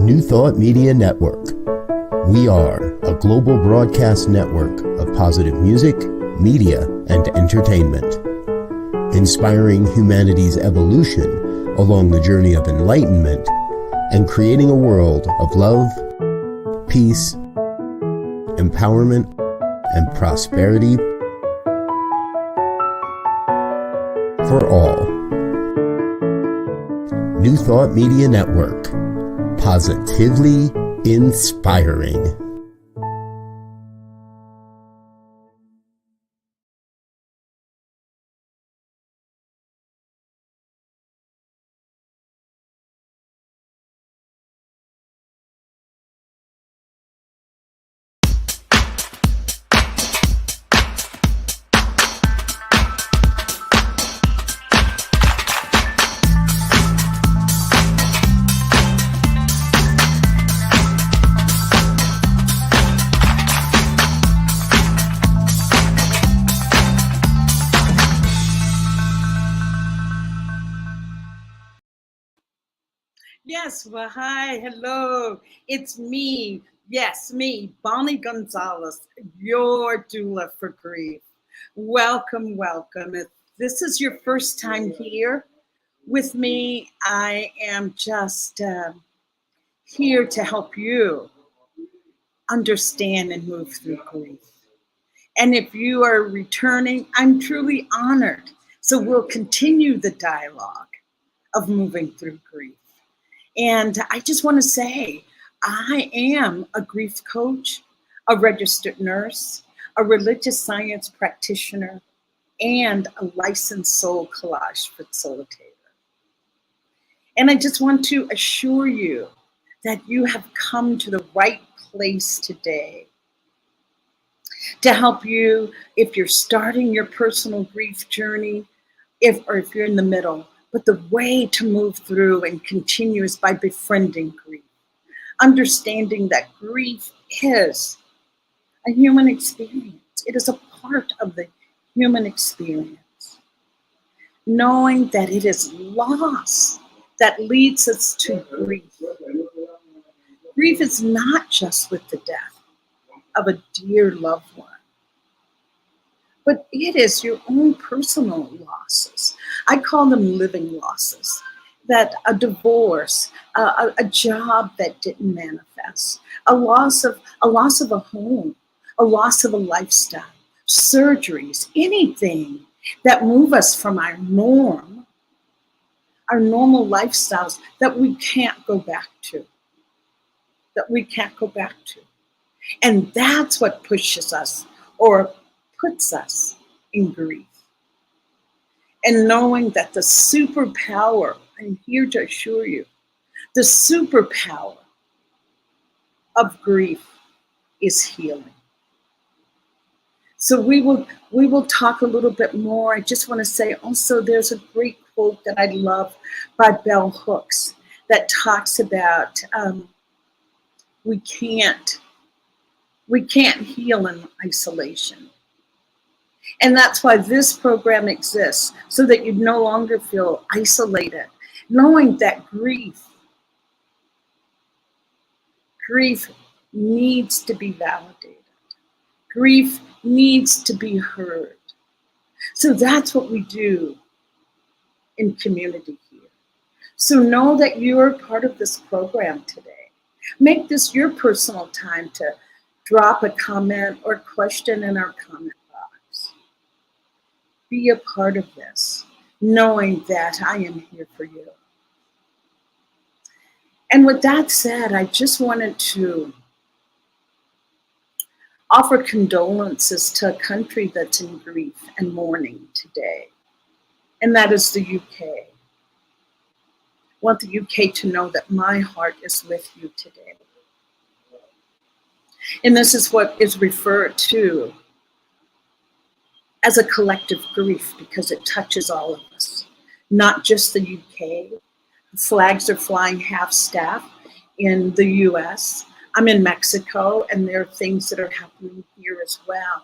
New Thought Media Network. We are a global broadcast network of positive music, media, and entertainment, inspiring humanity's evolution along the journey of enlightenment and creating a world of love, peace, empowerment, and prosperity for all. New Thought Media Network. Positively inspiring. Yes, well, hi, hello. It's me, yes, me, Bonnie Gonzalez, your doula for grief. Welcome, welcome. If this is your first time here with me, I am just here to help you understand and move through grief. And if you are returning, I'm truly honored. So we'll continue the dialogue of moving through grief. And I just want to say, I am a grief coach, a registered nurse, a religious science practitioner, and a licensed soul collage facilitator. And I just want to assure you that you have come to the right place today to help you if you're starting your personal grief journey, if you're in the middle. But the way to move through and continue is by befriending grief, understanding that grief is a human experience. It is a part of the human experience. Knowing that it is loss that leads us to grief. Grief is not just with the death of a dear loved one, but it is your own personal losses. I call them living losses. That a divorce, a job that didn't manifest, a loss of a home, a loss of a lifestyle, surgeries, anything that move us from our normal lifestyles that we can't go back to. And that's what pushes us or puts us in grief. And knowing that the superpower, I'm here to assure you, the superpower of grief is healing. So we will talk a little bit more. I just want to say also there's a great quote that I love by Bell Hooks that talks about we can't heal in isolation. And that's why this program exists, so that you no longer feel isolated, knowing that grief needs to be validated. Grief needs to be heard. So that's what we do in community here. So know that you are part of this program today. Make this your personal time to drop a comment or question in our comment box. Be a part of this, knowing that I am here for you. And with that said, I just wanted to offer condolences to a country that's in grief and mourning today, and that is the UK. I want the UK to know that my heart is with you today. And this is what is referred to as a collective grief, because it touches all of us, not just the UK. Flags are flying half-staff in the US. I'm in Mexico, and there are things that are happening here as well.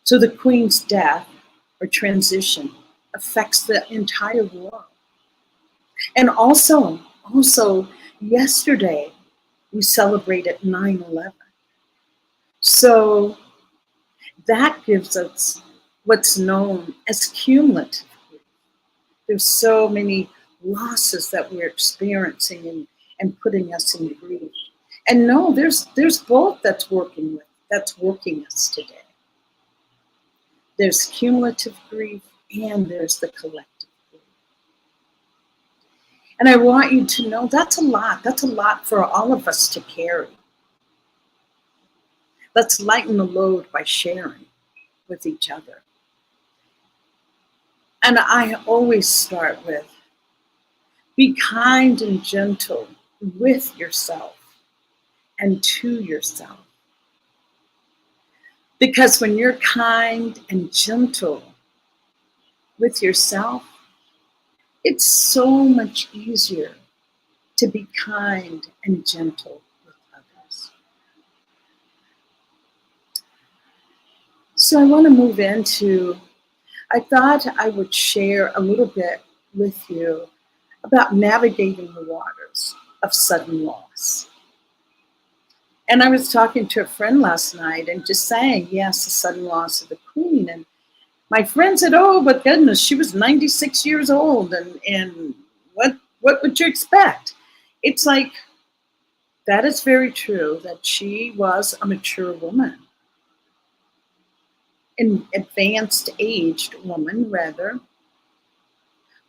So the Queen's death or transition affects the entire world. And also Also, yesterday, we celebrated 9/11. So that gives us what's known as cumulative grief. There's so many losses that we're experiencing and putting us in grief. And no, there's both that's working us today. There's cumulative grief and there's the collective grief. And I want you to know that's a lot. That's a lot for all of us to carry. Let's lighten the load by sharing with each other. And I always start with, be kind and gentle with yourself and to yourself. Because when you're kind and gentle with yourself, it's so much easier to be kind and gentle with others. So I want to move into, I thought I would share a little bit with you about navigating the waters of sudden loss. And I was talking to a friend last night and just saying, yes, the sudden loss of the Queen. And my friend said, oh, but goodness, she was 96 years old. And what would you expect? It's like, that is very true, that she was a mature woman. An advanced aged woman, rather.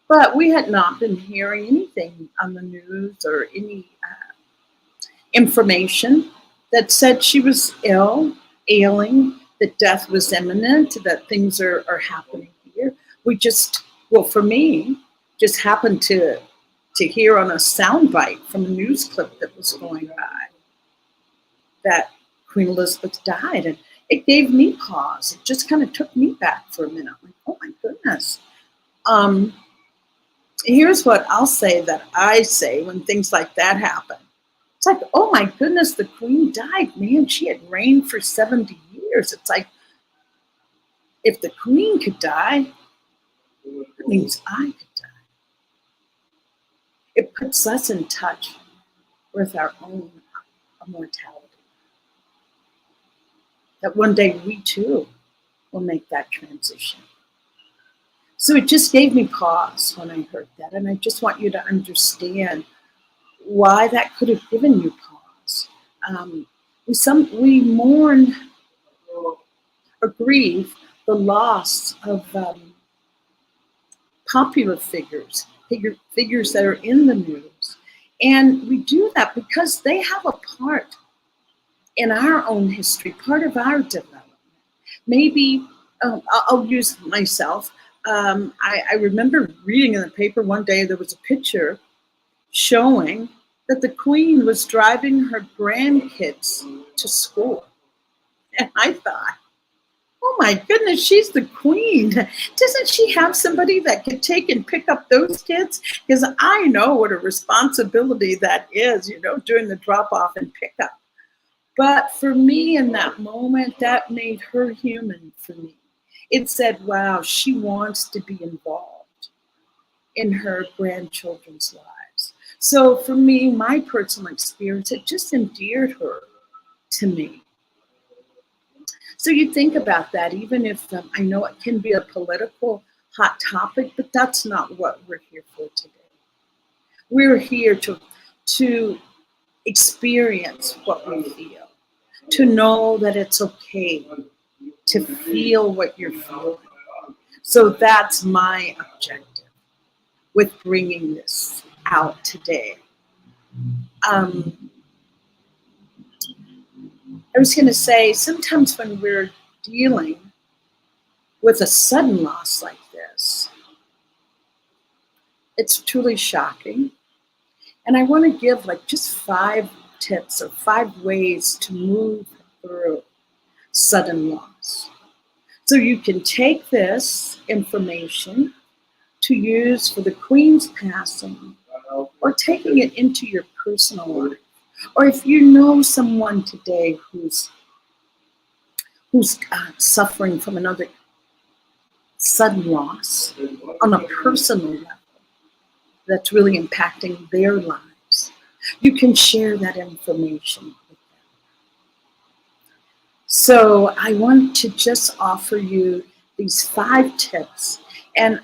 But we had not been hearing anything on the news or any information that said she was ailing, that death was imminent, that things are happening here. We just, well, for me, just happened to hear on a soundbite from a news clip that was going by that Queen Elizabeth died. And it gave me pause. It just kind of took me back for a minute. Like, oh my goodness. Here's what I'll say that I say when things like that happen. It's like, oh my goodness, the Queen died. Man, she had reigned for 70 years. It's like, if the Queen could die, that means I could die. It puts us in touch with our own immortality. That one day we too will make that transition. So it just gave me pause when I heard that. And I just want you to understand why that could have given you pause. We mourn or grieve the loss of popular figures that are in the news. And we do that because they have a part in our own history, part of our development. Maybe, I'll use myself. I remember reading in the paper one day, there was a picture showing that the Queen was driving her grandkids to school. And I thought, oh my goodness, she's the Queen. Doesn't she have somebody that could take and pick up those kids? Because I know what a responsibility that is, doing the drop off and pickup. But for me in that moment, that made her human for me. It said, wow, she wants to be involved in her grandchildren's lives. So for me, my personal experience, it just endeared her to me. So you think about that, even if I know it can be a political hot topic, but that's not what we're here for today. We're here to experience what we feel, to know that it's okay to feel what you're feeling. So that's my objective with bringing this out today. I was going to say, sometimes when we're dealing with a sudden loss like this, it's truly shocking. And I want to give just 5 tips or 5 ways to move through sudden loss. So you can take this information to use for the Queen's passing, or taking it into your personal life. Or if you know someone today who's suffering from another sudden loss on a personal level that's really impacting their lives, you can share that information with them. So I want to just offer you these 5 tips. And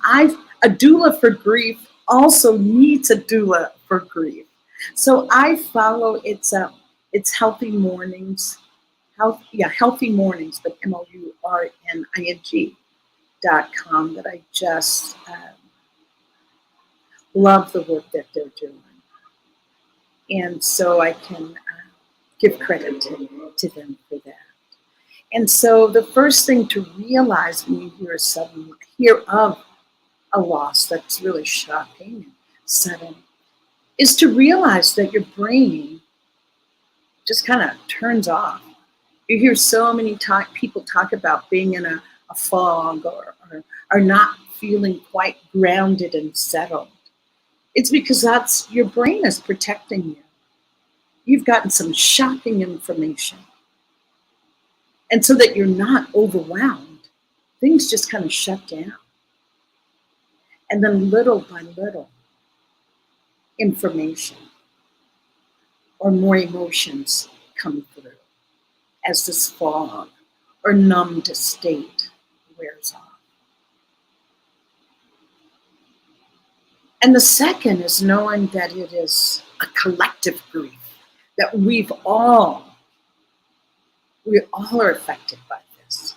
a doula for grief also needs a doula for grief. So I follow it's Healthy Mornings, Healthy Mornings, but MOURNING.com that I just love the work that they're doing. And so I can give credit to them for that. And so the first thing to realize when you hear of a loss that's really shocking and sudden is to realize that your brain just kind of turns off. You hear so many people talk about being in a fog or not feeling quite grounded and settled. It's because that's your brain is protecting you. You've gotten some shocking information. And so that you're not overwhelmed, things just kind of shut down. And then little by little, information or more emotions come through as this fog or numbed state wears off. And the second is knowing that it is a collective grief, that we all are affected by this.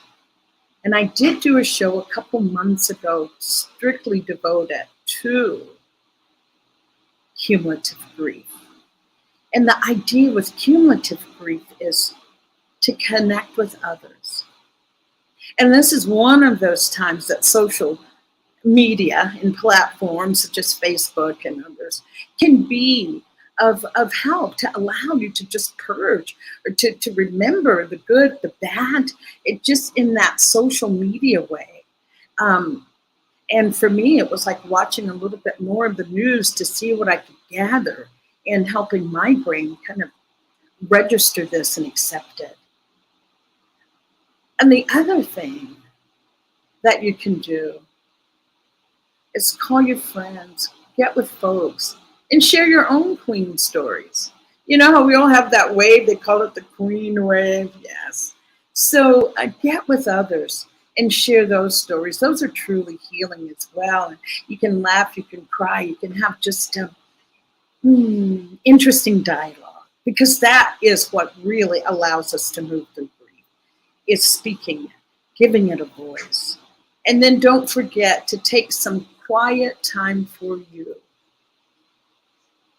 And I did do a show a couple months ago strictly devoted to cumulative grief. And the idea with cumulative grief is to connect with others. And this is one of those times that social media and platforms such as Facebook and others can be of help to allow you to just purge or to remember the good, the bad, it just in that social media way. And for me, it was like watching a little bit more of the news to see what I could gather and helping my brain kind of register this and accept it. And the other thing that you can do is call your friends, get with folks, and share your own queen stories. You know how we all have that wave, they call it the queen wave, yes. So get with others and share those stories. Those are truly healing as well. And you can laugh, you can cry, you can have just interesting dialogue, because that is what really allows us to move through grief, is speaking it, giving it a voice. And then don't forget to take some quiet time for you.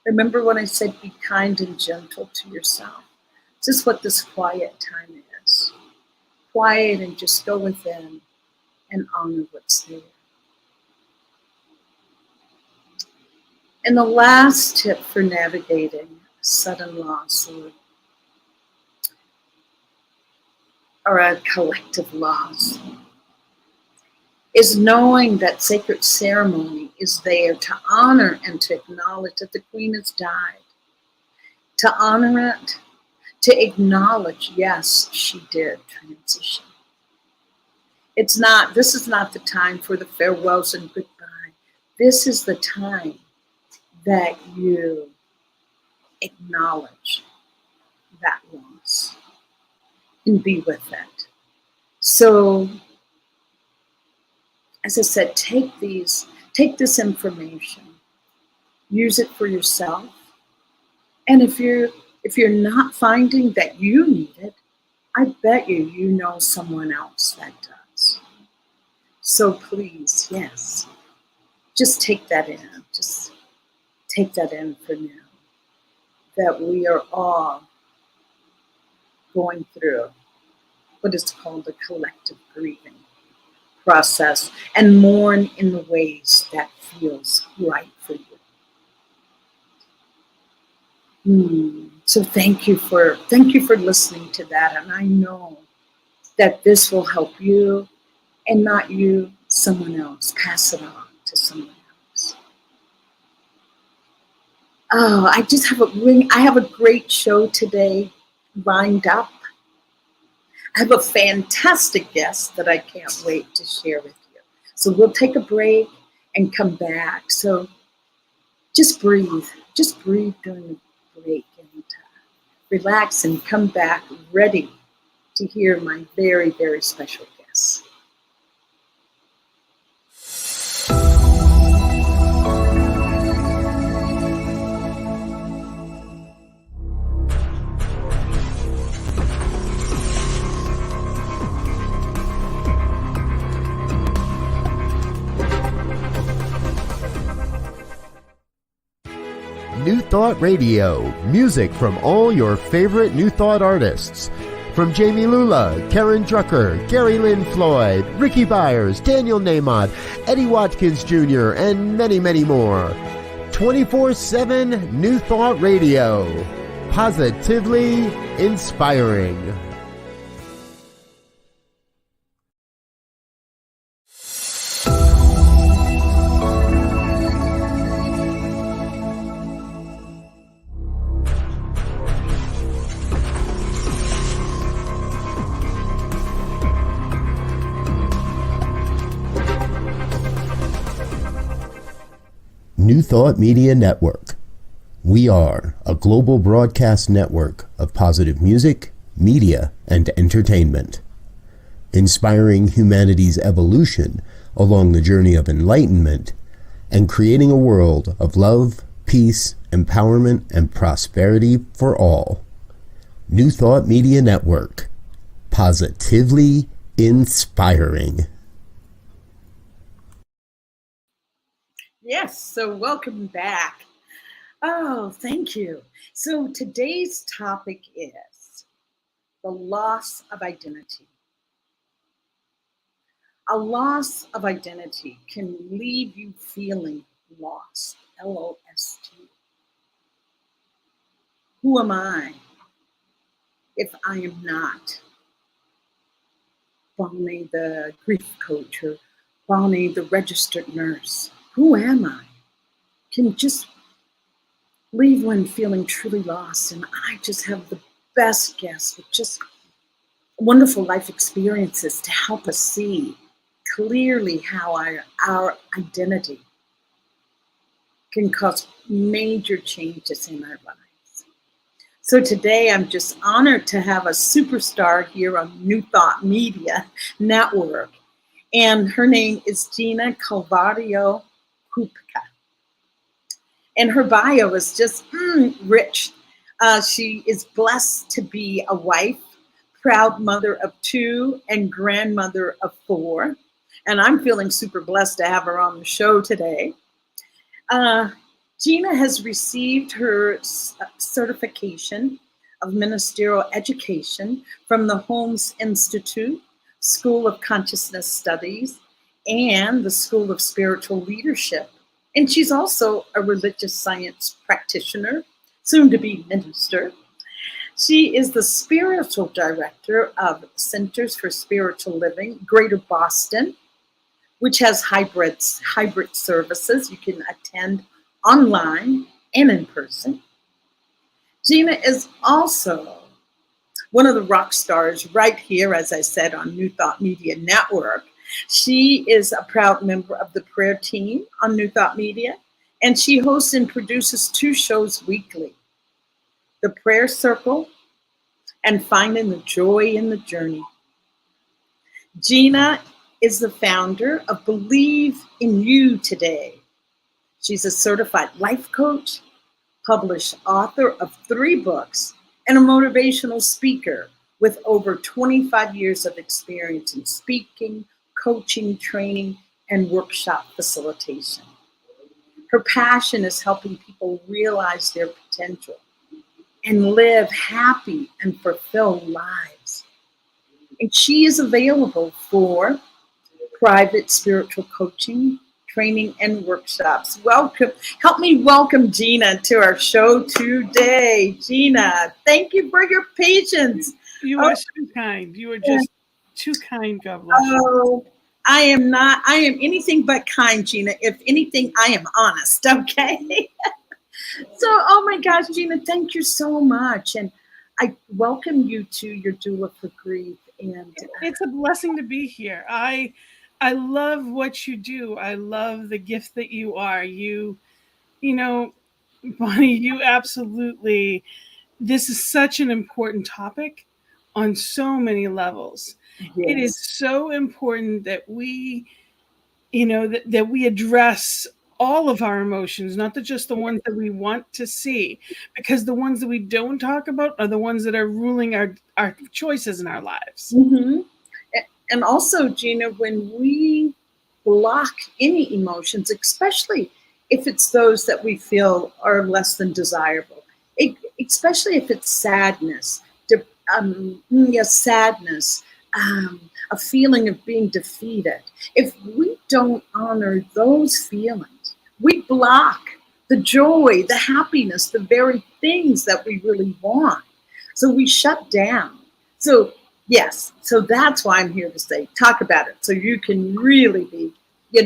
Remember when I said be kind and gentle to yourself? This is what this quiet time is. Quiet and just go within and honor what's there. And the last tip for navigating sudden loss or a collective loss is knowing that sacred ceremony is there to honor and to acknowledge that the queen has died. To honor it, to acknowledge, yes, she did transition. This is not the time for the farewells and goodbye. This is the time that you acknowledge that loss and be with it. So, as I said, take this information, use it for yourself. And if you're not finding that you need it, I bet you know someone else that does. So please, yes, just take that in. Just take that in for now. That we are all going through what is called a collective grieving process and mourn in the ways that feels right for you. So thank you for listening to that, and I know that this will help you, and not you, someone else. Pass it on to someone else. Oh, I have a great show today lined up. I have a fantastic guest that I can't wait to share with you. So we'll take a break and come back. So just breathe during the break and relax and come back ready to hear my very, very special guests. New Thought Radio, music from all your favorite New Thought artists. From Jamie Lula, Karen Drucker, Gary Lynn Floyd, Ricky Byers, Daniel Nahmod, Eddie Watkins Jr., and many, many more. 24/7 New Thought Radio. Positively inspiring. New Thought Media Network. We are a global broadcast network of positive music, media, and entertainment, inspiring humanity's evolution along the journey of enlightenment and creating a world of love, peace, empowerment, and prosperity for all. New Thought Media Network. Positively inspiring. Yes, so welcome back. Oh, thank you. So today's topic is the loss of identity. A loss of identity can leave you feeling lost, L-O-S-T. Who am I if I am not Bonnie the grief coach or Bonnie the registered nurse? Who am I? Can just leave one feeling truly lost, and I just have the best guests with just wonderful life experiences to help us see clearly how our identity can cause major changes in our lives. So today I'm just honored to have a superstar here on New Thought Media Network, and her name is Gina Colvario Krupka. And her bio is just rich. She is blessed to be a wife, proud mother of 2, and grandmother of 4. And I'm feeling super blessed to have her on the show today. Gina has received her certification of ministerial education from the Holmes Institute, School of Consciousness Studies, and the School of Spiritual Leadership. And she's also a religious science practitioner, soon to be minister. She is the spiritual director of Centers for Spiritual Living, Greater Boston, which has hybrid services. You can attend online and in person. Gina is also one of the rock stars right here, as I said, on New Thought Media Network. She is a proud member of the prayer team on New Thought Media, and she hosts and produces 2 shows weekly, The Prayer Circle and Finding the Joy in the Journey. Gina is the founder of Believe in You Today. She's a certified life coach, published author of 3 books, and a motivational speaker with over 25 years of experience in speaking, coaching, training, and workshop facilitation. Her passion is helping people realize their potential and live happy and fulfilled lives. And she is available for private spiritual coaching, training, and workshops. Welcome. Help me welcome Gina to our show today. Gina, thank you for your patience. You are so kind. You are just too kind, God bless you. Oh, I am anything but kind, Gina. If anything, I am honest, okay? So, oh my gosh, Gina, thank you so much. And I welcome you to Your Doula for Grief. And it's a blessing to be here. I love what you do. I love the gift that you are. You know, Bonnie, you absolutely, this is such an important topic on so many levels. It is Yes. so important that we, that we address all of our emotions, not just the ones that we want to see, because the ones that we don't talk about are the ones that are ruling our choices in our lives. Mm-hmm. And also, Gina, when we block any emotions, especially if it's those that we feel are less than desirable, especially if it's sadness, sadness, a feeling of being defeated. If we don't honor those feelings, we block the joy, the happiness, the very things that we really want. So we shut down. So yes, so that's why I'm here to say, talk about it, so you can really be,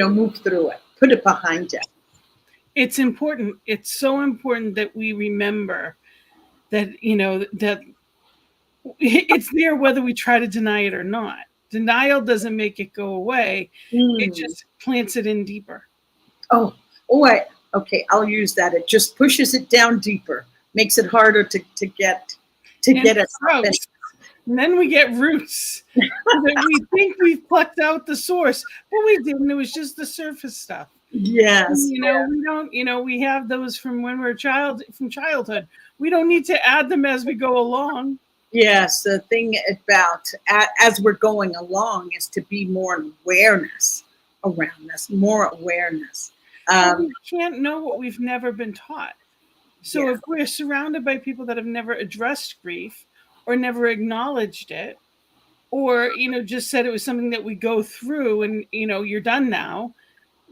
move through it, put it behind you. It's important. It's so important that we remember that, that it's there whether we try to deny it or not. Denial doesn't make it go away. It Mm. just plants it in deeper. Oh, okay, I'll use that. It just pushes it down deeper, makes it harder to get And it up. gross. And then we get roots that we think we've plucked out the source, but we didn't. It was just the surface stuff. Yes, We don't, we have those from when we're from childhood. We don't need to add them as we go along. yes. The thing about as we're going along is to be more awareness around this, more awareness. We can't know what we've never been taught. So Yeah. if we're surrounded by people that have never addressed grief or never acknowledged it, or just said it was something that we go through and you're done now,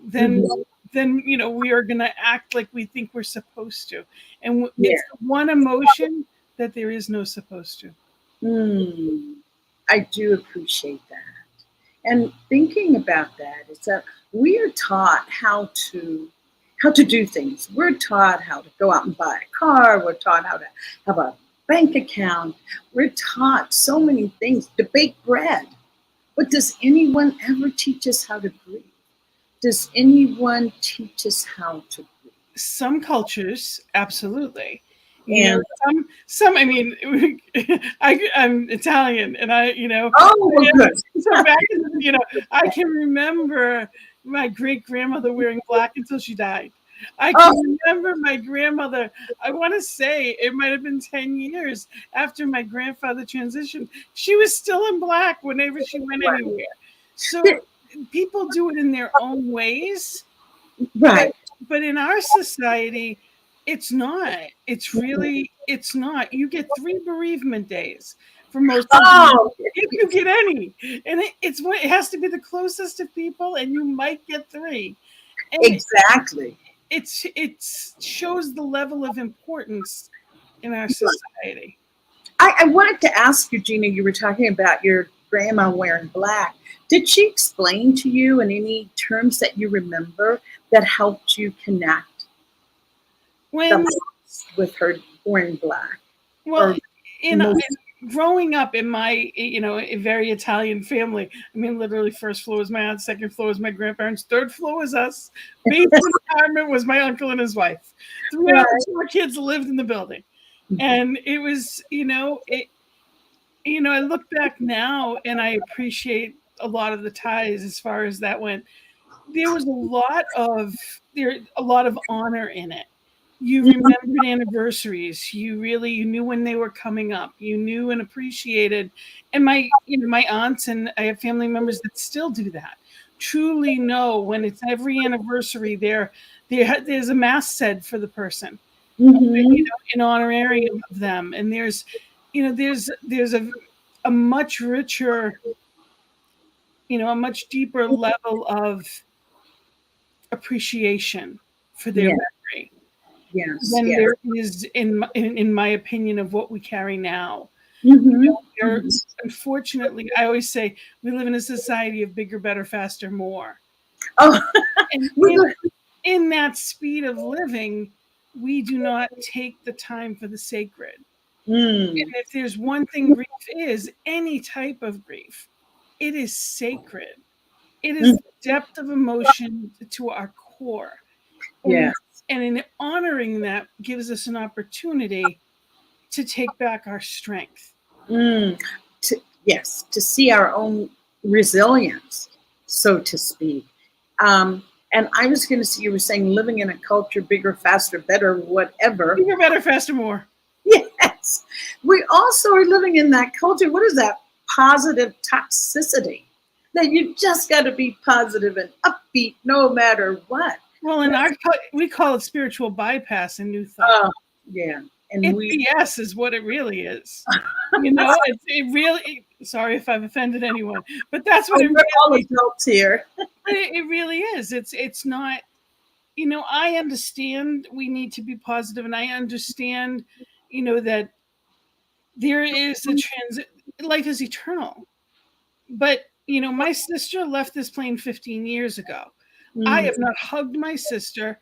then Mhm. then we are going to act like we think we're supposed to, and Yeah. it's one emotion that there is no supposed to. I do appreciate that. And thinking about that is that we are taught how to do things. We're taught how to go out and buy a car. We're taught how to have a bank account. We're taught so many things, to bake bread. But does anyone ever teach us how to breathe? Does anyone teach us how to breathe? Some cultures, absolutely. And Some I mean, I'm Italian, and oh, well, good. so back in I can remember my great grandmother wearing black until she died. I Oh, can remember my grandmother, I want to say it might have been 10 years after my grandfather transitioned, she was still in black whenever she went anywhere. So people do it in their own ways, right. but in our society, it's not. It's not. You get 3 bereavement days for most of them, Oh, if you get any. And it has to be the closest of people, and you might get 3. And exactly. it shows the level of importance in our society. I wanted to ask you, Gina, you were talking about your grandma wearing black. Did she explain to you in any terms that you remember that helped you connect the When most with her wearing black? Well, Or in most? growing up in my, a very Italian family, I mean, literally first floor was my aunt, second floor was my grandparents, third floor was us, basement apartment was my uncle and his wife. Three Right. other 4 kids lived in the building, and it was, I look back now and I appreciate a lot of the ties as far as that went. There was a lot of honor in it. You remembered anniversaries. You knew when they were coming up. You knew and appreciated. And my aunts, and I have family members that still do that. Truly know when it's every anniversary there's a mass said for the person, Mm-hmm. in honorarium of them. And there's a much richer, a much deeper level of appreciation for their Yeah. memory Yes. than Yes. there is in my opinion of what we carry now. Mm-hmm. There, unfortunately, I always say we live in a society of bigger, better, faster, more. Oh, And in that speed of living, we do not take the time for the sacred. mm, And if there's one thing grief is, any type of grief, it is sacred. It is mm, the depth of emotion to our core. And yes. And in honoring that gives us an opportunity to take back our strength. Yes, to see our own resilience, so to speak. And I was going to say, you were saying living in a culture, bigger, faster, better, whatever. Bigger, better, faster, more. Yes. We also are living in that culture. What is that? Positive toxicity. That you just got to be positive and upbeat no matter what. Well, we call it spiritual bypass in New Thought. Oh, yeah. And BS is what it really is. You know, it really. Sorry if I've offended anyone, but that's what it really. All adults here. It really is. It's not. You know, I understand we need to be positive, and I understand, you know, that there is a life is eternal. But you know, my sister left this plane 15 years ago. I have not hugged my sister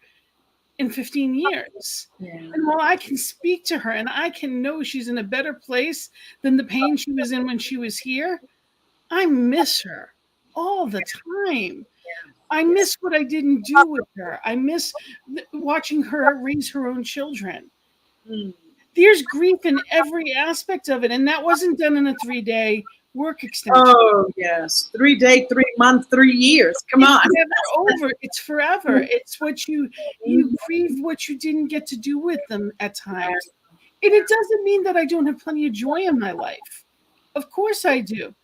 in 15 years. Yeah. And while I can speak to her and I can know she's in a better place than the pain she was in when she was here, I miss her all the time. I miss what I didn't do with her. I miss watching her raise her own children. There's grief in every aspect of it. And that wasn't done in a 3-day work extension. Oh, yes. 3-day, 3 months, 3 years. Come on. It's never over. It's forever. It's what you grieve what you didn't get to do with them at times. And it doesn't mean that I don't have plenty of joy in my life. Of course I do.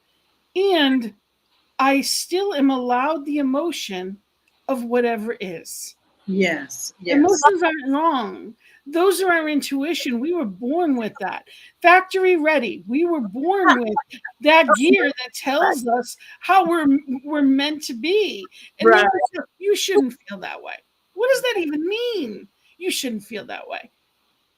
And I still am allowed the emotion of whatever is. Yes. Emotions aren't wrong. Those are our intuition. We were born with that. Factory ready. We were born with that gear that tells us how we're meant to be. And right. You shouldn't feel that way. What does that even mean? You shouldn't feel that way.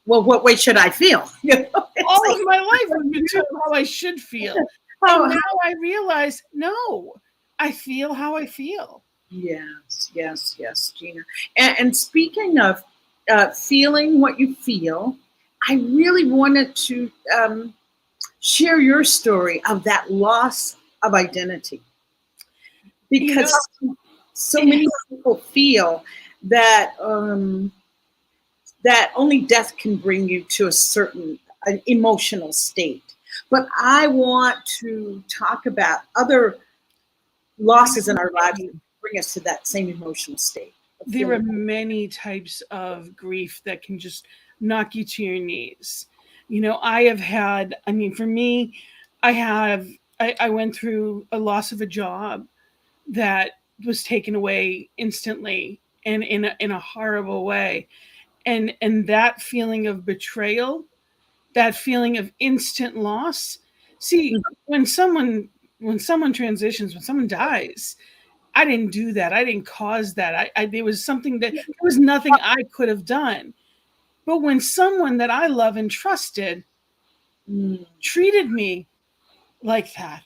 Well, what way should I feel? All of my life I've been told how I should feel. And now I realize, no, I feel how I feel. Yes, Gina. And speaking of feeling what you feel, I really wanted to share your story of that loss of identity. Because so many people feel that that only death can bring you to a certain emotional state. But I want to talk about other losses in our lives that bring us to that same emotional state. There are many types of grief that can just knock you to your knees. You know, for me, I went through a loss of a job that was taken away instantly and in a horrible way. And that feeling of betrayal, that feeling of instant loss. See, when someone transitions, when someone dies, I didn't do that. I didn't cause that. There was nothing I could have done. But when someone that I love and trusted treated me like that,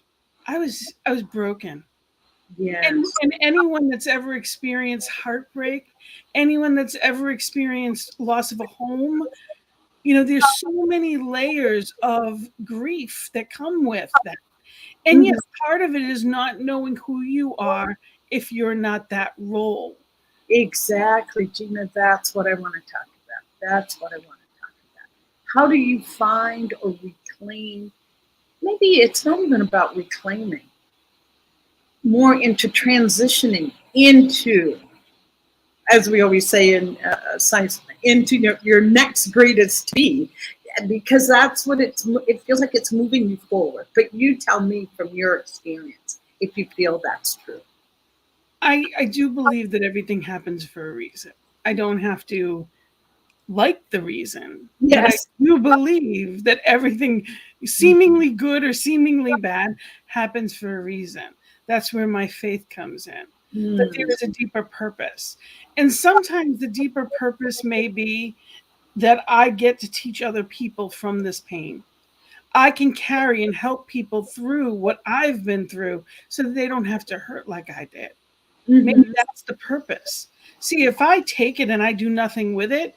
I was broken. Yes. And anyone that's ever experienced heartbreak, anyone that's ever experienced loss of a home, you know, there's so many layers of grief that come with that. And yes, part of it is not knowing who you are if you're not that role. Exactly, Gina. That's what I want to talk about. How do you find or reclaim? Maybe it's not even about reclaiming. More into transitioning into, as we always say in science, into your next greatest be, because that's what it feels like it's moving you forward. But you tell me from your experience if you feel that's true. I do believe that everything happens for a reason. I don't have to like the reason. Yes. But I do believe that everything seemingly good or seemingly bad happens for a reason. That's where my faith comes in. That there is a deeper purpose. And sometimes the deeper purpose may be that I get to teach other people from this pain. I can carry and help people through what I've been through so that they don't have to hurt like I did. Maybe that's the purpose. See, if I take it and I do nothing with it,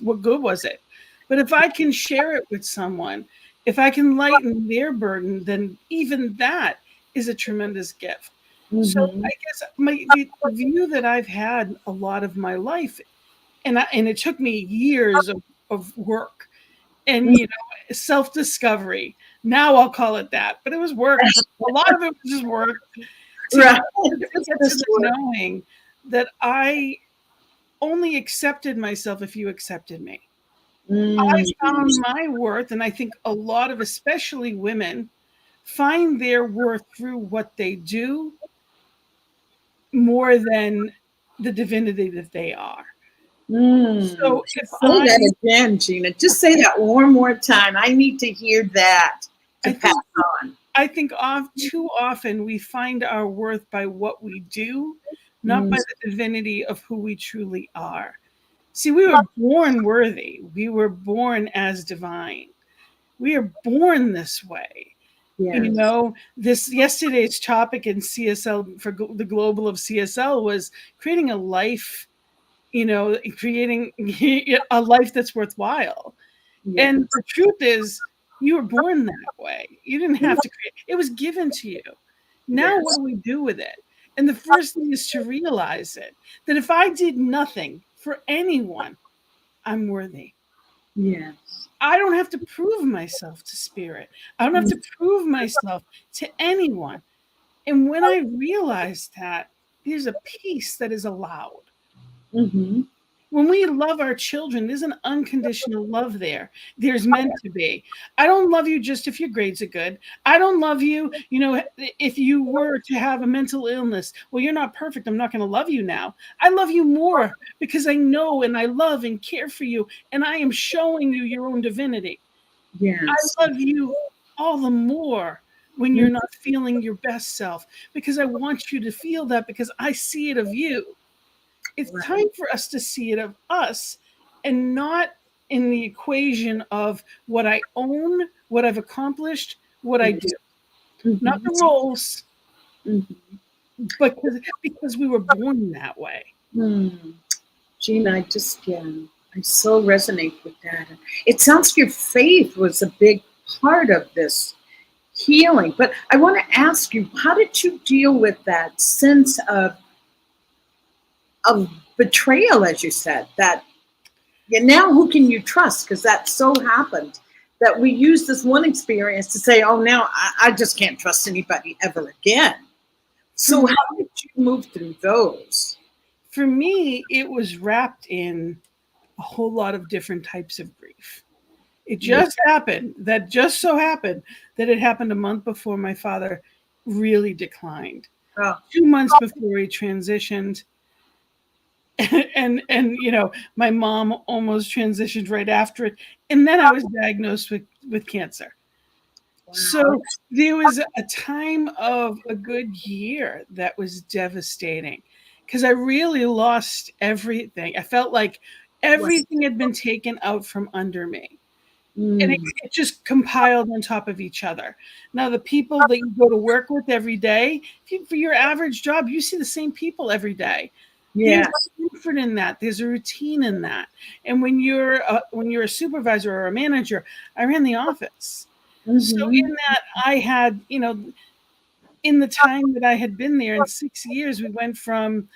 what good was it? But if I can share it with someone, if I can lighten their burden, then even that is a tremendous gift. So I guess the view that I've had a lot of my life and it took me years of work and, self-discovery. Now I'll call it that, but it was work. A lot of it was just work to Right. get to the knowing that I only accepted myself if you accepted me. I found my worth, and I think a lot of, especially women, find their worth through what they do more than the divinity that they are. So if say that again, Gina, just say that one more time. I need to hear that to pass on. I think too often we find our worth by what we do, not by the divinity of who we truly are. See, we were born worthy. We were born as divine. We are born this way. Yes. This yesterday's topic in CSL for the global of CSL was creating a life, creating a life that's worthwhile. Yes. And the truth is, you were born that way. You didn't have to create. It was given to you. Now, what do we do with it? And the first thing is to realize that if I did nothing for anyone, I'm worthy. Yes. I don't have to prove myself to spirit. I don't have to prove myself to anyone. And when I realized that, there's a peace that is allowed. When we love our children, there's an unconditional love there. There's meant to be. I don't love you just if your grades are good. I don't love you, if you were to have a mental illness. Well, you're not perfect. I'm not going to love you now. I love you more because I know and I love and care for you, and I am showing you your own divinity. Yes. I love you all the more when you're not feeling your best self, because I want you to feel that, because I see it of you. It's time for us to see it of us, and not in the equation of what I own, what I've accomplished, what I do. Not the roles, but because we were born that way. Gina, I so resonate with that. It sounds like your faith was a big part of this healing. But I want to ask you, how did you deal with that sense of betrayal, as you said, that now who can you trust? Because that so happened that we use this one experience to say, oh, now I just can't trust anybody ever again. So how did you move through those? For me, it was wrapped in a whole lot of different types of grief. It just just so happened that it happened a month before my father really declined. 2 months before he transitioned. And my mom almost transitioned right after it, and then I was diagnosed with cancer. So there was a time of a good year that was devastating, because I really lost everything. I felt like everything had been taken out from under me, and it just compiled on top of each other. Now, the people that you go to work with every day, for your average job, you see the same people every day. There's a comfort in that. There's a routine in that. And when you're a supervisor or a manager, I ran the office. So in that, I had, in the time that I had been there, in 6 years, we went from,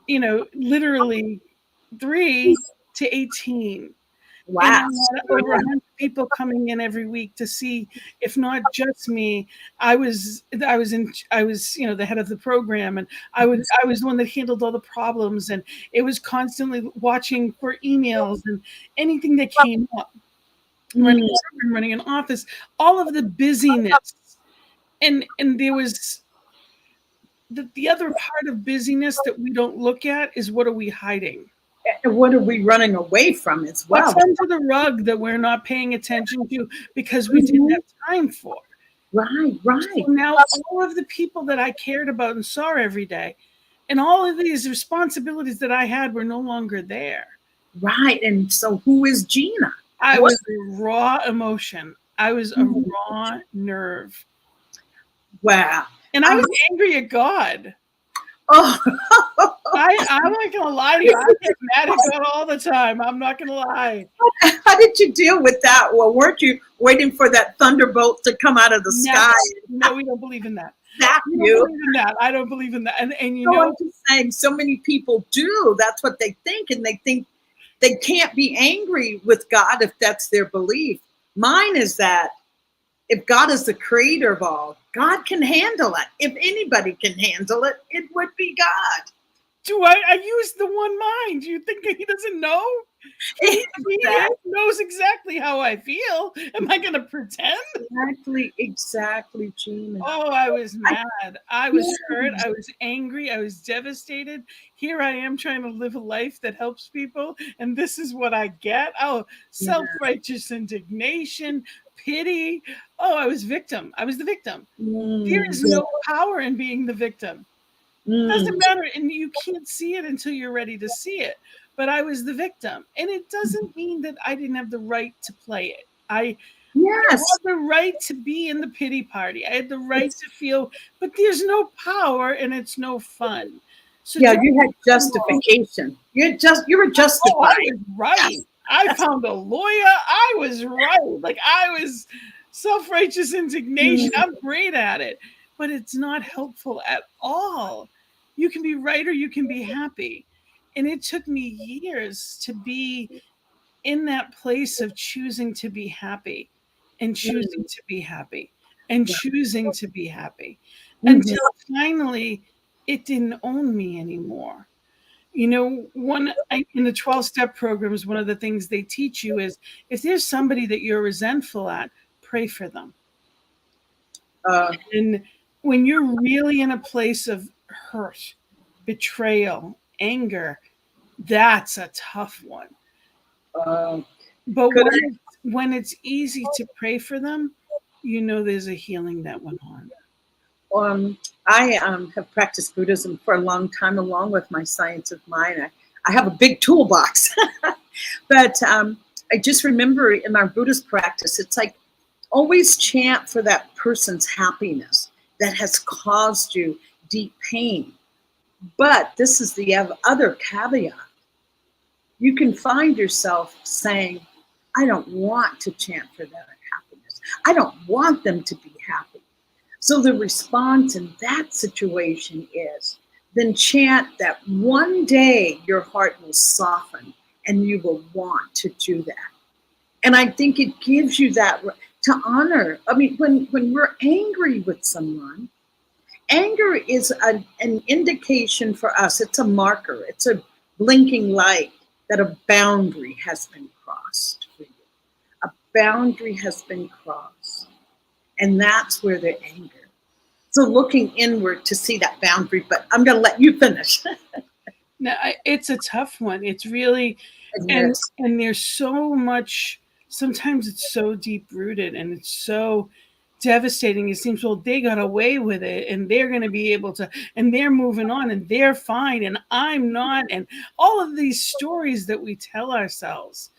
literally 3 to 18. Wow. And I had over 100 people coming in every week to see, if not just me, I was the head of the program, and I was the one that handled all the problems, and it was constantly watching for emails and anything that came up, running an office, all of the busyness, and there was the other part of busyness that we don't look at is, what are we hiding? And what are we running away from as well? What's under the rug that we're not paying attention to because we didn't have time for? Right. So now all of the people that I cared about and saw every day, and all of these responsibilities that I had, were no longer there. Right. And so who is Gina? I was a raw emotion. I was a raw nerve. Wow. And I was angry at God. Oh, I'm not gonna lie to you. I get mad at God all the time. I'm not gonna lie. How did you deal with that? Well, weren't you waiting for that thunderbolt to come out of the sky? No, we don't believe in that. I don't believe in that. And I'm just saying, so many people do. That's what they think, and they think They can't be angry with God if that's their belief. Mine is that if God is the creator of all, God can handle it. If anybody can handle it, it would be God. I use the one mind. You think he doesn't know? He knows exactly how I feel. Am I going to pretend? Exactly, Gina. Oh, I was mad. I was hurt. I was angry. I was devastated. Here I am trying to live a life that helps people, and this is what I get. Oh, self-righteous indignation, pity. Oh, I was victim. I was the victim. There is no power in being the victim. Doesn't matter, and you can't see it until you're ready to see it. But I was the victim, and it doesn't mean that I didn't have the right to play it. I had the right to be in the pity party. I had the right to feel, but there's no power and it's no fun. So you had justification. You were justified. Oh, I was right. Yes. I found a lawyer. I was right. Like, I was self-righteous indignation. I'm great at it, but it's not helpful at all. You can be right or you can be happy. And it took me years to be in that place of choosing to be happy and choosing to be happy and choosing to be happy until finally it didn't own me anymore. You know, in the 12-step programs, one of the things they teach you is if there's somebody that you're resentful at, pray for them. And when you're really in a place of hurt, betrayal, anger, that's a tough one. But when it's easy to pray for them, you know there's a healing that went on. I have practiced Buddhism for a long time, along with my science of mind. I have a big toolbox. But I just remember in our Buddhist practice, it's like always chant for that person's happiness that has caused you deep pain. But this is the other caveat. You can find yourself saying, I don't want to chant for their happiness. I don't want them to be happy. So the response in that situation is, then chant that one day your heart will soften and you will want to do that. And I think it gives you that to honor. I mean, when we're angry with someone, anger is an indication for us. It's a marker. It's a blinking light that a boundary has been crossed for you. A boundary has been crossed. And that's where the anger. So looking inward to see that boundary, but I'm going to let you finish. No, it's a tough one. It's really, and there's so much, sometimes it's so deep rooted and it's so devastating. It seems, well, they got away with it and they're going to be able to, and they're moving on and they're fine and I'm not. And all of these stories that we tell ourselves,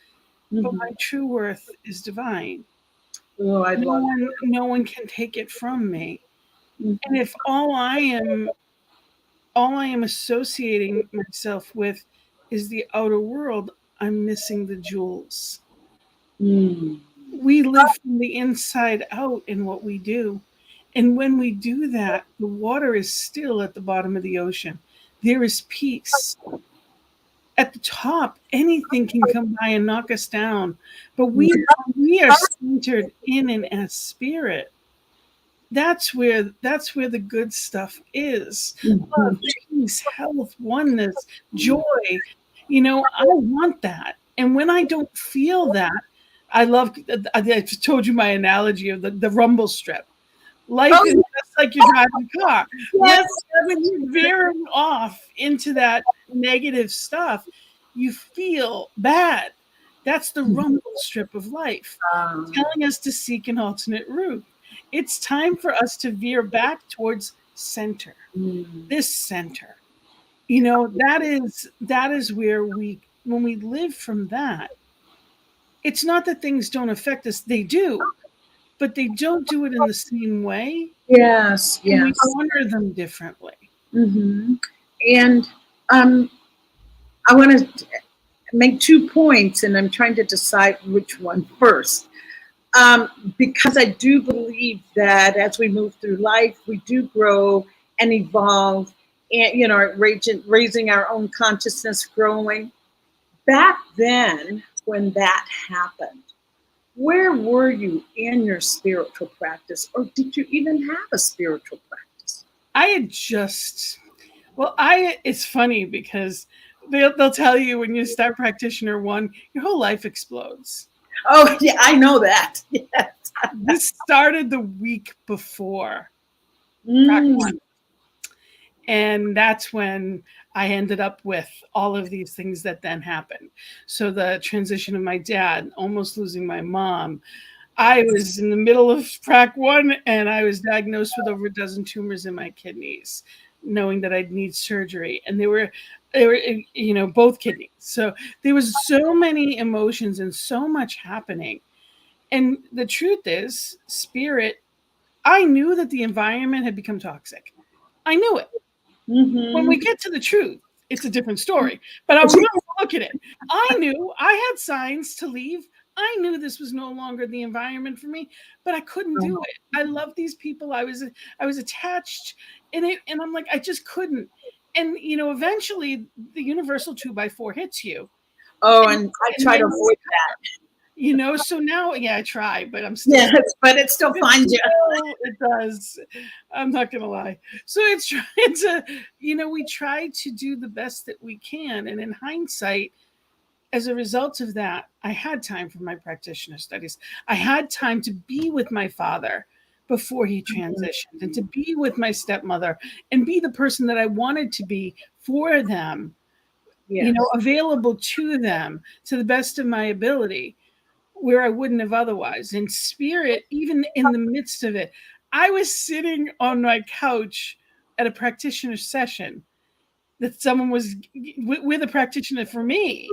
but my true worth is divine. Oh, no one can take it from me. And if all I am associating myself with is the outer world, I'm missing the jewels. We live from the inside out in what we do. And when we do that, the water is still at the bottom of the ocean. There is peace. At the top, anything can come by and knock us down. But we are centered in and as spirit. That's where the good stuff is. Love, peace, health, oneness, joy. You know, I want that. And when I don't feel that, I told you my analogy of the rumble strip. Life is just like you're driving a car. Yes. When you're veering off into that negative stuff, you feel bad. That's the rumble strip of life, telling us to seek an alternate route. It's time for us to veer back towards center. This center. You know, that is where when we live from that, it's not that things don't affect us. They do, but they don't do it in the same way. Yes. And we honor them differently. And I want to make 2 points, and I'm trying to decide which one first. Because I do believe that as we move through life, we do grow and evolve, and raising our own consciousness, growing. back then, when that happened, where were you in your spiritual practice, or did you even have a spiritual practice? I had just, it's funny because they'll tell you when you start practitioner 1, your whole life explodes. Oh, yeah, I know that. Yes. This started the week before Mm. track 1. And that's when I ended up with all of these things that then happened. So the transition of my dad, almost losing my mom. I was in the middle of track 1 and I was diagnosed with over a dozen tumors in my kidneys, knowing that I'd need surgery. And they were, both kidneys. So there was so many emotions and so much happening. And the truth is, spirit, I knew that the environment had become toxic. I knew it. Mm-hmm. When we get to the truth, it's a different story. But I was going to look at it. I knew I had signs to leave. I knew this was no longer the environment for me, but I couldn't do it. I love these people. I was attached, and I'm like, I just couldn't. And eventually, the universal 2x4 hits you. Oh, and I try to avoid that. So now, I try, but I'm still. Yes, but it still finds you. It does. I'm not going to lie. So it's trying to, we try to do the best that we can. And in hindsight, as a result of that, I had time for my practitioner studies. I had time to be with my father before he transitioned, and to be with my stepmother and be the person that I wanted to be for them, Yes. available to them to the best of my ability, where I wouldn't have otherwise. In spirit, even in the midst of it, I was sitting on my couch at a practitioner session that someone was with a practitioner for me,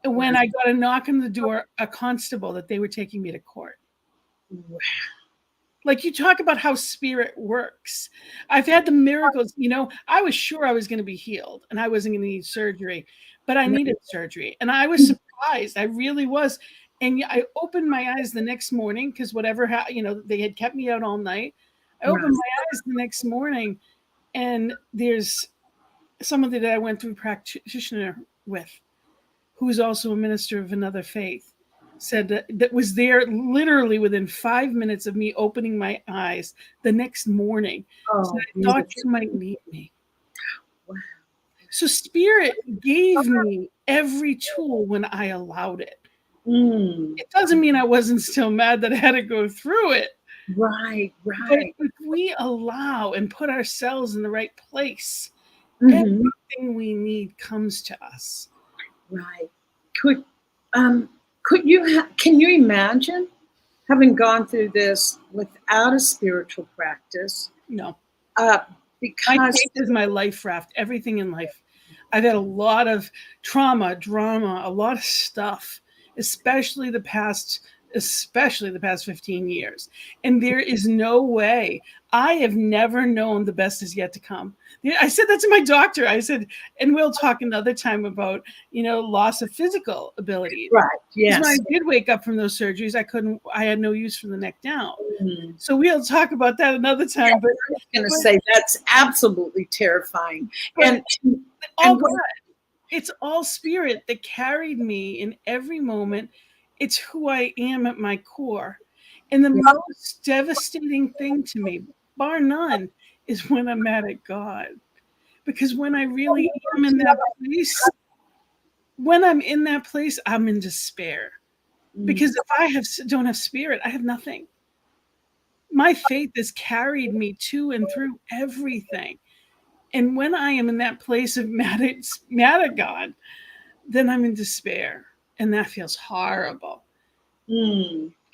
when I got a knock on the door, a constable, that they were taking me to court. Wow. Like, you talk about how spirit works. I've had the miracles. I was sure I was going to be healed and I wasn't going to need surgery, but I needed surgery. And I was surprised. I really was. And I opened my eyes the next morning, because whatever, they had kept me out all night. I opened my eyes the next morning, and there's somebody that I went through practitioner with, who's also a minister of another faith, said that was there literally within 5 minutes of me opening my eyes the next morning. So I thought you might need me. Wow. So spirit gave me every tool when I allowed it. It doesn't mean I wasn't still mad that I had to go through it. Right. But if we allow and put ourselves in the right place, everything we need comes to us. Right. Can you imagine having gone through this without a spiritual practice? No. Because my faith is my life raft. Everything in life. I've had a lot of trauma, drama, a lot of stuff, especially the past 15 years. And there is no way. I have never known the best is yet to come. I said that to my doctor. I said, and we'll talk another time about, loss of physical ability. Right. Yes. When I did wake up from those surgeries, I had no use from the neck down. So we'll talk about that another time. Yeah, but I was going to say that's absolutely terrifying. And all God. It's all spirit that carried me in every moment. It's who I am at my core. And the most devastating thing to me, bar none, is when I'm mad at God. Because when I really am in that place, I'm in despair. Because if I don't have spirit, I have nothing. My faith has carried me to and through everything. And when I am in that place of mad at God, then I'm in despair. And that feels horrible.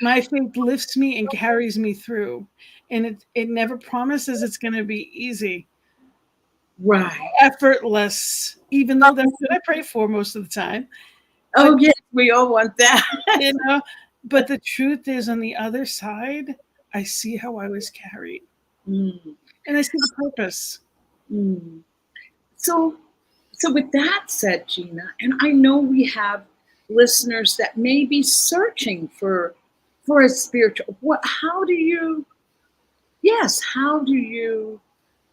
My faith lifts me and carries me through. And it never promises it's going to be easy. Right. Effortless, even though that's what I pray for most of the time. Oh, yes, we all want that. But the truth is, on the other side, I see how I was carried. And I see the purpose. So with that said, Gina, and I know we have listeners that may be searching for a spiritual, how do you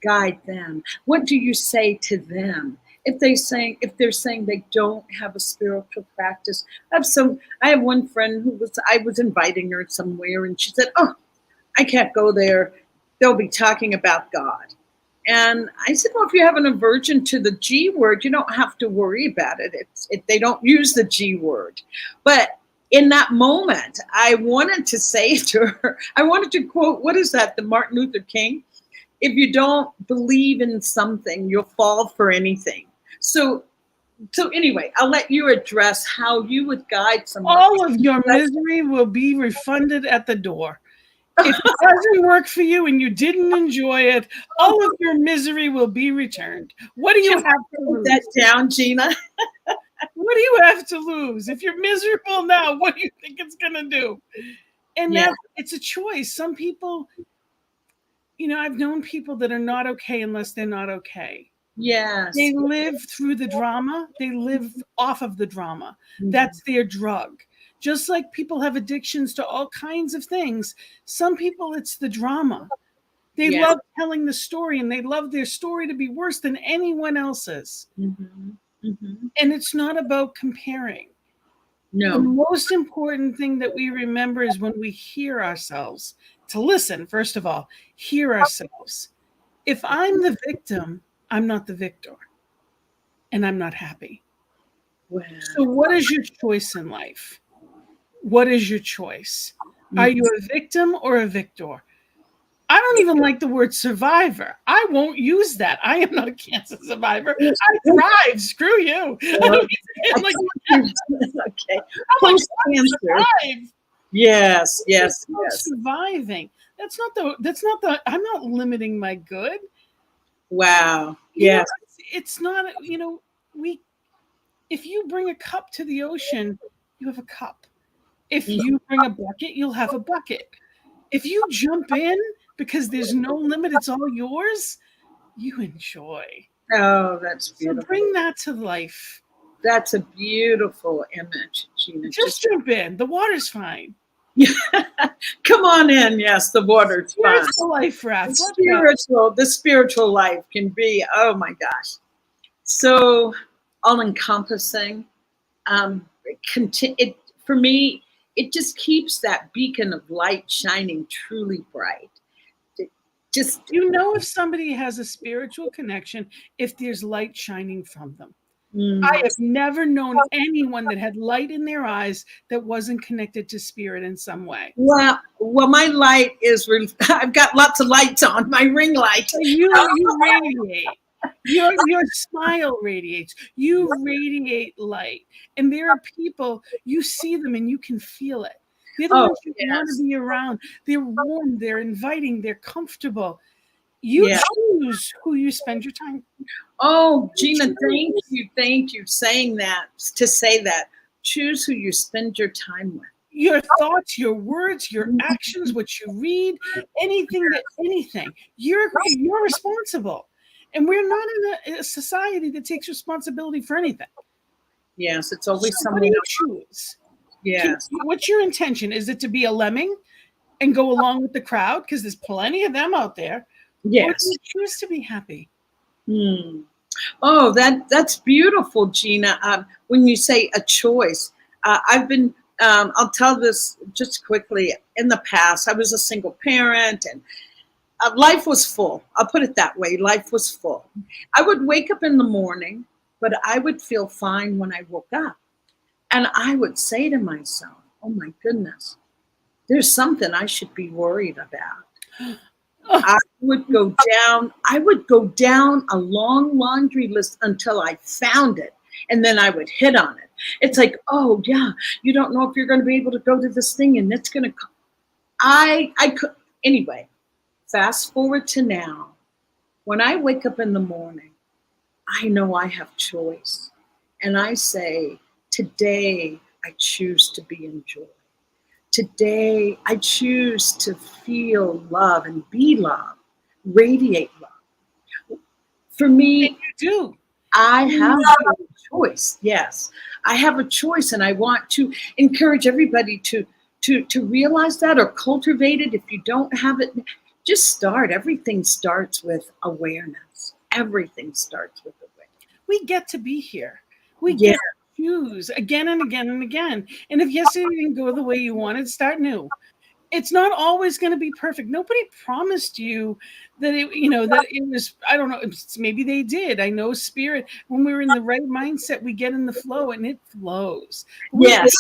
guide them? What do you say to them if they're saying they don't have a spiritual practice. I have one friend I was inviting her somewhere, and she said, "Oh, I can't go there. They'll be talking about God." And I said, "Well, if you have an aversion to the G word, you don't have to worry about it. They don't use the G word." But in that moment, I wanted to say to her, I wanted to quote, what is that? The Martin Luther King? If you don't believe in something, you'll fall for anything. So anyway, I'll let you address how you would guide someone. All of your misery will be refunded at the door. If it doesn't work for you and you didn't enjoy it, all of your misery will be returned. What do you have to lose? Put that down, Gina. What do you have to lose? If you're miserable now, what do you think it's going to do? And it's a choice. Some people, I've known people that are not okay unless they're not okay. Yes. They live through the drama. They live off of the drama. Mm-hmm. That's their drug. Just like people have addictions to all kinds of things, some people, it's the drama. They love telling the story, and they love their story to be worse than anyone else's. Mm-hmm. Mm-hmm. And it's not about comparing. No. The most important thing that we remember is when we hear ourselves, to listen, first of all, hear ourselves. If I'm the victim, I'm not the victor, and I'm not happy. Wow. So what is your choice in life? What is your choice? Are you a victim or a victor? I don't even like the word survivor. I won't use that. I am not a cancer survivor. I thrive. Screw you. Okay. Post-cancer. Yes. Surviving. That's not the, I'm not limiting my good. Wow. Yes. It's not, if you bring a cup to the ocean, you have a cup. If you bring a bucket, you'll have a bucket. If you jump in because there's no limit, it's all yours, you enjoy. Oh, that's beautiful. So bring that to life. That's a beautiful image, Gina. Just jump in. The water's fine. Come on in. Yes, the water's fine. Here's the life raft. The spiritual life can be, oh my gosh, so all-encompassing. For me, it just keeps that beacon of light shining truly bright. If somebody has a spiritual connection, if there's light shining from them. I have never known anyone that had light in their eyes that wasn't connected to spirit in some way. Well, my light is, I've got lots of lights on, my ring light. You radiate. Your smile radiates. You radiate light. And there are people, you see them and you can feel it. They're the ones you want to be around. They're warm, they're inviting, they're comfortable. You choose who you spend your time with. Oh, Gina, thank you saying that, to say that. Choose who you spend your time with. Your thoughts, your words, your actions, what you read, anything. You're responsible. And we're not in a society that takes responsibility for anything. Yes, it's always somebody else. Choose. Yes. What's your intention? Is it to be a lemming and go along with the crowd? Because there's plenty of them out there. Yes. Or do you choose to be happy? Oh, that's beautiful, Gina. When you say a choice, I've been, I'll tell this just quickly. In the past, I was a single parent, and life was full. I'll put it that way. Life was full. I would wake up in the morning, but I would feel fine when I woke up. And I would say to myself, oh my goodness, there's something I should be worried about. I would go down a long laundry list until I found it. And then I would hit on it. It's like, oh yeah, you don't know if you're going to be able to go to this thing, and it's going to come. I could, anyway, fast forward to now. When I wake up in the morning, I know I have choice. And I say, today I choose to be in joy. Today I choose to feel love and be love, radiate love. For me, I have a choice. Yes, I have a choice, and I want to encourage everybody to realize that, or cultivate it. If you don't have it, just start. Everything starts with awareness. Everything starts with awareness. we get to be here. We get to choose again and again and again. And if yesterday didn't go the way you wanted, start new. It's not always going to be perfect. Nobody promised you that that it was, I don't know, maybe they did. I know spirit, when we're in the right mindset, we get in the flow and it flows. Yes.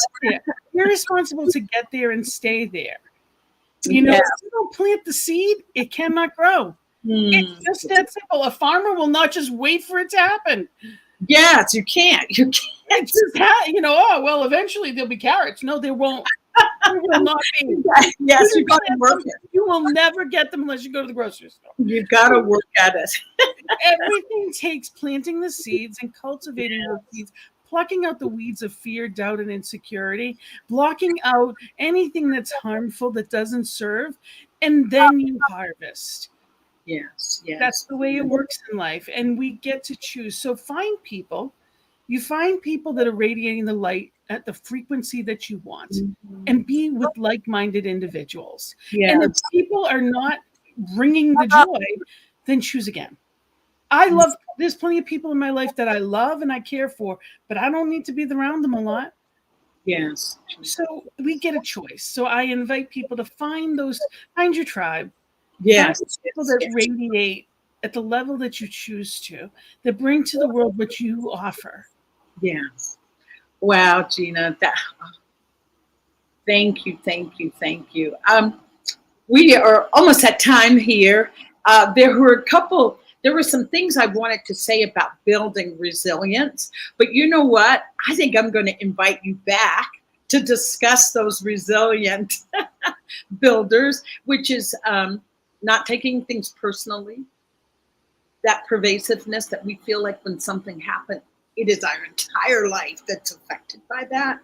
You're responsible to get there and stay there. If you don't plant the seed, it cannot grow. It's just that simple. A farmer will not just wait for it to happen. Yes, you can't. You can't. It's just well, eventually there'll be carrots. No, there won't. There will not be. Yes, you got to work it. You will never get them unless you go to the grocery store. You got to work at it. Everything takes planting the seeds and cultivating those seeds, plucking out the weeds of fear, doubt, and insecurity, blocking out anything that's harmful, that doesn't serve, and then you harvest. Yes. That's the way it works in life, and we get to choose. So you find people that are radiating the light at the frequency that you want, and be with like-minded individuals. Yes. And if people are not bringing the joy, then choose again. There's plenty of people in my life that I love and I care for, but I don't need to be around them a lot. Yes. So we get a choice. So I invite people to find your tribe. Yes. Find people that radiate at the level that you choose to, that bring to the world what you offer. Yes. Wow, Gina. Thank you. We are almost at time here. There were some things I wanted to say about building resilience, but you know what? I think I'm going to invite you back to discuss those resilient builders, which is not taking things personally, that pervasiveness that we feel like when something happened, it is our entire life that's affected by that,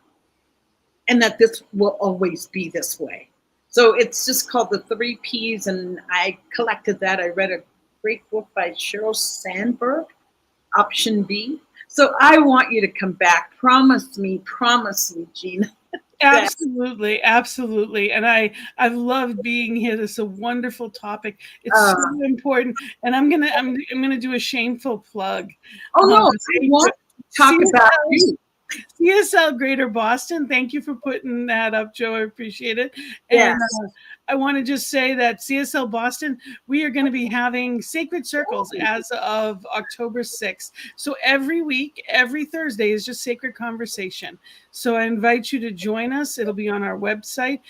and that this will always be this way. So it's just called the 3 Ps, and I collected that. I read a great book by Sheryl Sandberg, Option B. So I want you to come back. Promise me, Gina. Absolutely. And I've loved being here. This is a wonderful topic. It's so important. And I'm gonna do a shameful plug. Oh no, I want to talk about you. CSL Greater Boston. Thank you for putting that up, Joe. I appreciate it. Yes. And I want to just say that CSL Boston, we are going to be having Sacred Circles as of October 6th. So every week, every Thursday is just Sacred Conversation. So I invite you to join us. It'll be on our website,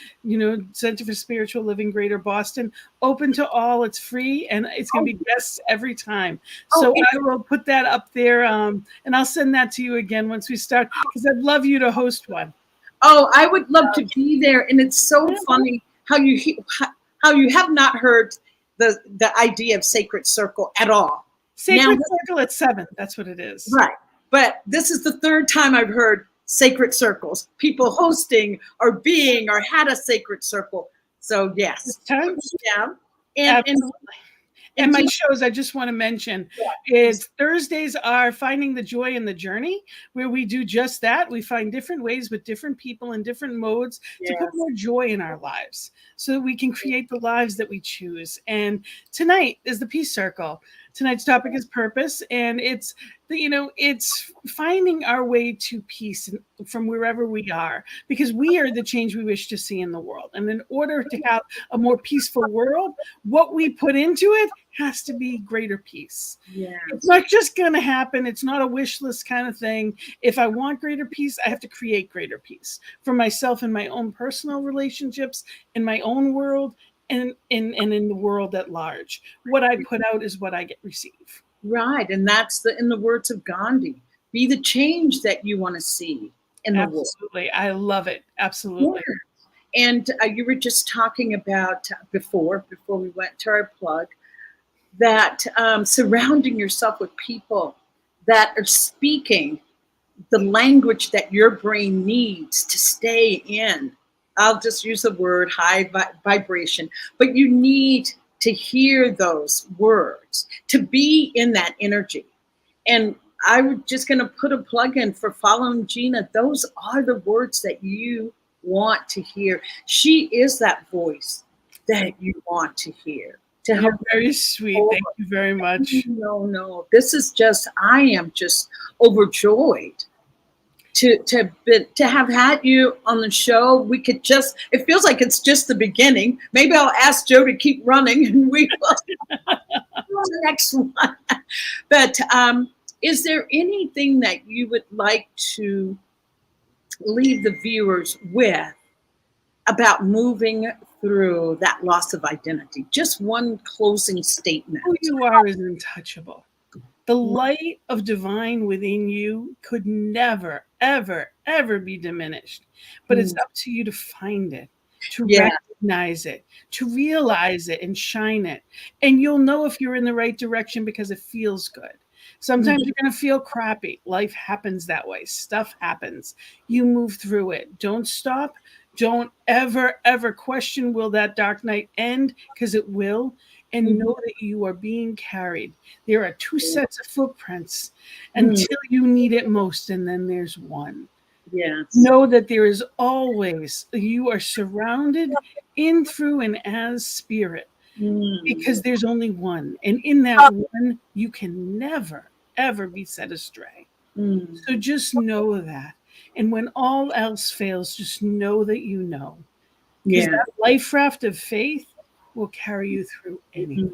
Center for Spiritual Living Greater Boston. Open to all. It's free, and it's going to be guests every time. So I will put that up there, and I'll send that to you again once we start, because I'd love you to host one. Oh, I would love to be there, and it's so funny how you have not heard the idea of Sacred Circle at all. Sacred Circle at 7. That's what it is. Right. But this is the 3rd time I've heard Sacred Circles, people hosting or being or had a Sacred Circle. So yes. It's time. Yeah. And my shows, I just want to mention, is Thursdays are Finding the Joy in the Journey, where we do just that. We find different ways with different people in different modes to put more joy in our lives so that we can create the lives that we choose. And tonight is the Peace Circle. Tonight's topic is purpose, and it's finding our way to peace from wherever we are, because we are the change we wish to see in the world. And in order to have a more peaceful world, what we put into it has to be greater peace. Yeah. It's not just going to happen. It's not a wish list kind of thing. If I want greater peace, I have to create greater peace for myself in my own personal relationships, in my own world, and in the world at large. What I put out is what I receive. Right. And that's in the words of Gandhi, be the change that you want to see in the world. Absolutely. I love it. Absolutely. Yeah. And you were just talking about before we went to our plug, that surrounding yourself with people that are speaking the language that your brain needs to stay in. I'll just use the word high vibration, but you need to hear those words, to be in that energy. And I was just going to put a plug in for following Gina. Those are the words that you want to hear. She is that voice that you want to hear. to help. You're very sweet. Thank you very much. No. This is just, I am just overjoyed to have had you on the show. We could just, it feels like it's just the beginning. Maybe I'll ask Joe to keep running and we will do the next one. But is there anything that you would like to leave the viewers with about moving through that loss of identity? Just one closing statement. Who you are is untouchable. The light of divine within you could never, ever, ever be diminished. But it's up to you to find it, to recognize it, to realize it and shine it. And you'll know if you're in the right direction because it feels good. Sometimes you're going to feel crappy. Life happens that way. Stuff happens. You move through it. Don't stop. Don't ever, ever question, will that dark night end? Because it will. And know that you are being carried. There are two sets of footprints until you need it most, and then there's one. Yes. Know that there is always, you are surrounded in, through, and as spirit, because there's only one. And in that one, you can never, ever be set astray. So just know that. And when all else fails, just know that you know. Because that life raft of faith will carry you through anything.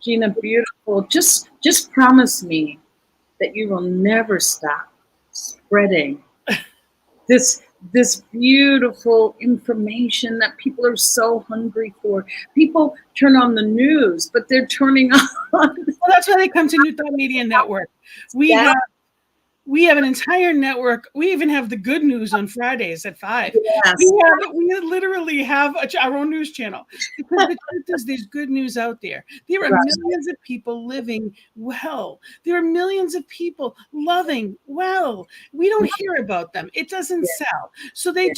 Gina, beautiful. Just promise me that you will never stop spreading this beautiful information that people are so hungry for. People turn on the news, but they're turning on. Well, that's why they come to New Thought Media Network. We have an entire network. We even have the good news on Fridays at 5. Yes. We literally have our own news channel. Because the truth is, there's good news out there. There are millions of people living well. There are millions of people loving well. We don't hear about them. It doesn't sell. So they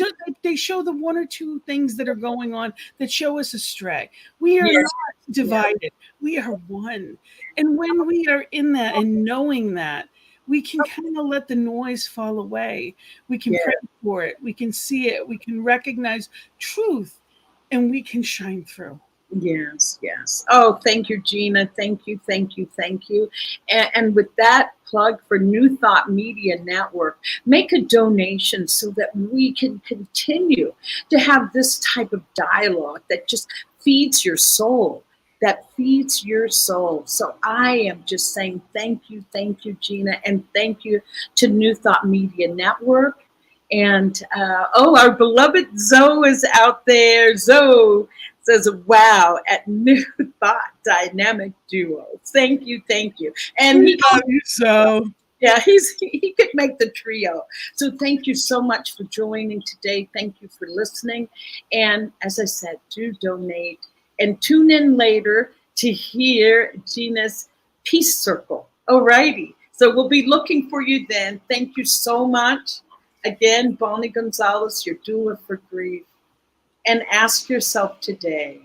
show the one or two things that are going on that show us astray. We are not divided. We are one. And when we are in that and knowing that, we can kind of let the noise fall away. We can pray for it. We can see it. We can recognize truth, and we can shine through. Yes. Oh, thank you, Gina. Thank you. And with that plug for New Thought Media Network, make a donation so that we can continue to have this type of dialogue that just feeds your soul. So I am just saying thank you, Gina, and thank you to New Thought Media Network. And our beloved Zoe is out there. Zoe says, wow, at New Thought Dynamic Duo. Thank you. And we love you so. Yeah, he could make the trio. So thank you so much for joining today. Thank you for listening. And as I said, do donate. And tune in later to hear Gina's Peace Circle. Alrighty. So we'll be looking for you then. Thank you so much. Again, Bonnie Gonzalez, your doula for grief. And ask yourself today,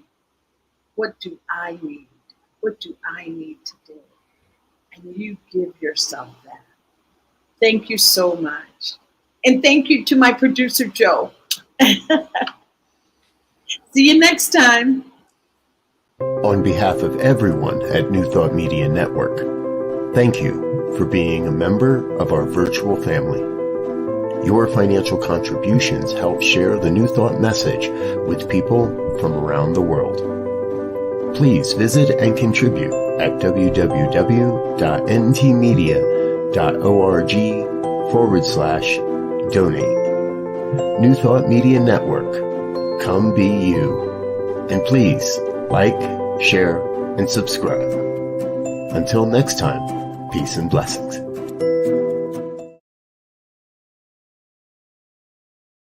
what do I need? What do I need today? And you give yourself that. Thank you so much. And thank you to my producer, Joe. See you next time. On behalf of everyone at New Thought Media Network, thank you for being a member of our virtual family. Your financial contributions help share the New Thought message with people from around the world. Please visit and contribute at www.ntmedia.org/donate. New Thought Media Network, come be you. And please, like, share, and subscribe. Until next time, peace and blessings.